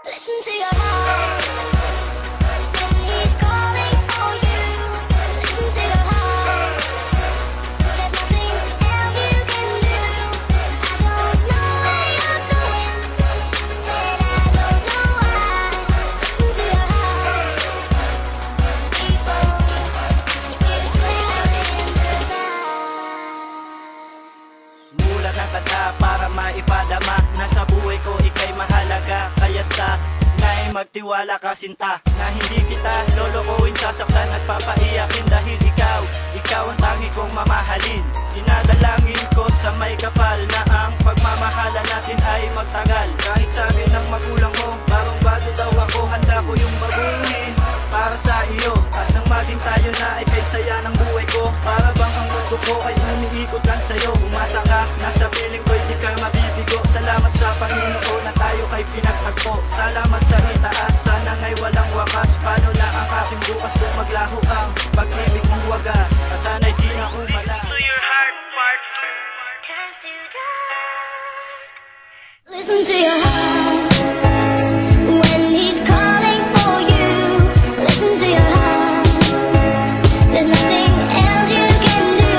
Listen to your heart when he's calling for you. Listen to your heart. There's nothing else you can do. I don't know where you're going, and I don't know why. Listen to your heart before you tell him goodbye. Mulat ng kanta para maipadama na sa buhay ko ika'y mahalaga. Kaya't sa na'y magtiwala ka sinta, na hindi kita lolokohin, sasaktan at papaiyakin. Dahil ikaw ang tangi kong mamahalin. Dinadalangin ko sa may kapal na ang pagmamahala natin ay magtagal. Kahit sabi ng magulang mo, bagong bago daw ako, handa ko yung baguhin para sa iyo. At nang maging tayo na ay kay saya ng buhay ko. Para bang ang mundo ko ay umiikot lang sa'yo. Umasa ka, nasa piling ko di ka mabibigo. Salamat sa Panginoon na tayo kay pinagtagpo. Salamat sa itaas, sana nga'y walang wakas. Paano na ang aking bukas kung maglaho ang pag-ibig mong wagas? At sana'y di na umala. To your heart, part 2. Listen to your heart when he's calling for you. Listen to your heart. There's nothing else you can do.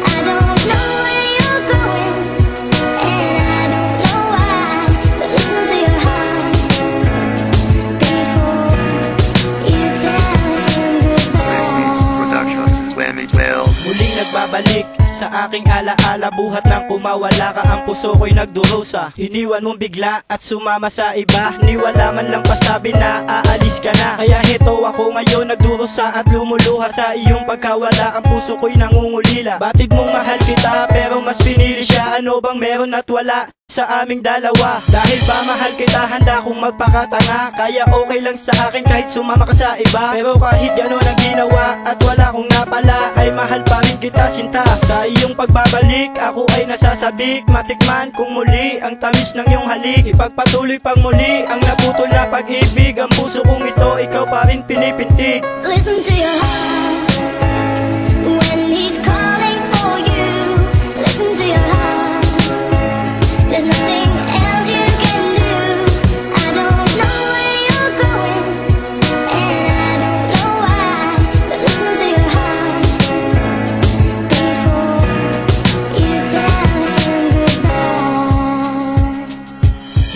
I don't know where you're going, and I don't know why. But listen to your heart before you tell him goodbye. Productions 2012. Muling nagbabalik sa aking alaala, buhat ng kumawala ka, ang puso ko'y nagdurusa. Iniwan mong bigla at sumama sa iba, niwala man lang pasabi na aalis ka na. Kaya heto ako ngayon nagdurusa at lumuluha sa iyong pagkawala. Ang puso ko'y nangungulila, batid mong mahal kita pero mas pinili siya. Ano bang meron at wala sa aming dalawa? Dahil ba mahal kita, handa kong magpakatanga. Kaya okay lang sa akin kahit sumama ka sa iba. Pero kahit gano'n ang ginawa at wala kong napala, ay mahal pa rin kita sinta. Sa iyong pagbabalik ako ay nasasabik, matikman kung muli ang tamis ng iyong halik. Ipagpatuloy pang muli ang naputol na pag-ibig. Ang puso kong ito ikaw pa rin pinipintig. Listen to your heart when he's calling for you. Listen to your heart. There's nothing else you can do. I don't know where you're going, and I don't know why. But listen to your heart before you tell him goodbye.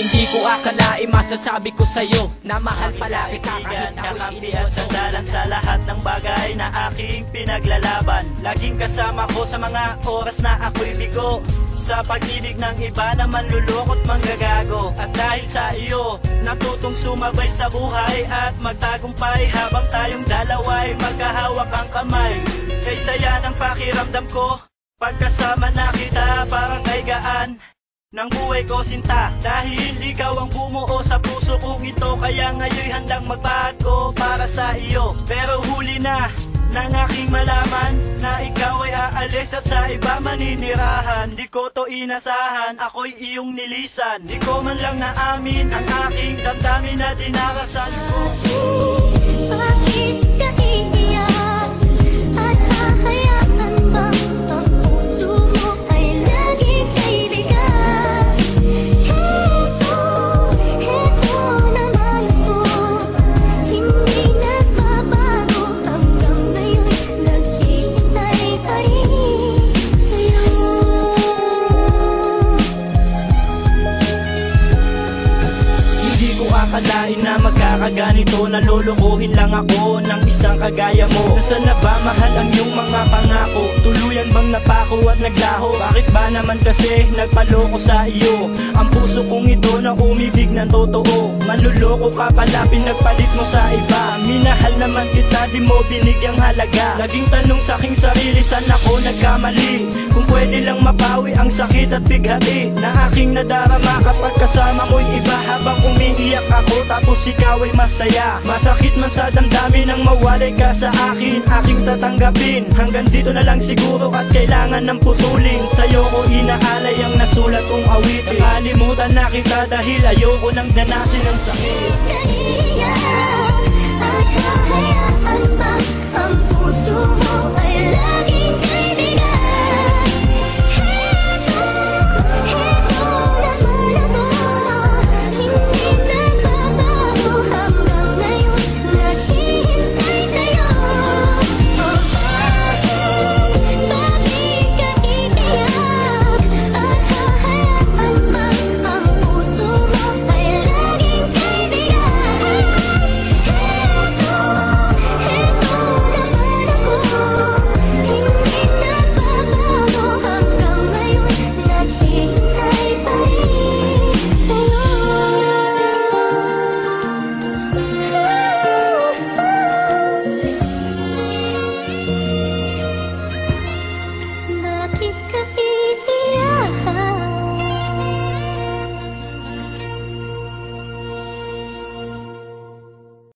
Hindi ko akalain masasabi ko sa'yo na mahal pala kita kahit Kaibigan, ako'y kakampi iniwan at sandalan sa lahat ng bagay na aking pinaglalaban. Laging kasama ko sa mga oras na ako'y bigo. Sa pag-ibig ng iba na manlulokot manggagago. At dahil sa iyo, natutong sumabay sa buhay at magtagumpay habang tayong dalawa'y magkahawak ang kamay. Kay saya ng pakiramdam ko, pagkasama na kita parang kay gaan ng buhay ko sinta. Dahil ikaw ang bumuo sa puso kong ito, kaya ngayon'y handang magbago para sa iyo. Pero huli na nang aking malaman na ikaw ay aalis at sa iba maninirahan. Di ko to inasahan, ako'y iyong nilisan. Di ko man lang naamin ang aking damdamin na dinarasan ko. Bakit ka iiyak at hahayaan bang ang puso mo ay laging kaibigan? Heto naman ako, hindi nagbabago. Hanggang ngayon naghihintay pa rin sa'yo. Hindi ko akalain na magkakaganito. Nalolokohin lang ako ng isang kagaya mo. Nasaan na ba mahal ang iyong mga pangako? Tuluyan bang napako at naglaho? Bakit ba naman kasi nagpaloko sa iyo? Ang puso kong ito na umibig ng totoo. Manluloko ka pala, pinagpalit mo sa iba. Minahal naman kita, di mo binigyang halaga. Laging tanong sa aking sarili, saan ako nagkamali? Kung pwede lang mabawi ang sakit at bighati na aking nadarama kapag kasama mo'y iba. Habang umiiyak ako tapos ikaw ay masaya. Masakit man sa damdamin nang mawalay ka sa akin, aking tatanggapin. Hanggang dito na lang siguro at kailangan ng putulin. Sa'yo ko inaalay ang nasulat kong awitin. Nakalimutan na kita dahil ayoko nang danasin ang sakit. Kaiyak at hahayaan bang ang puso mo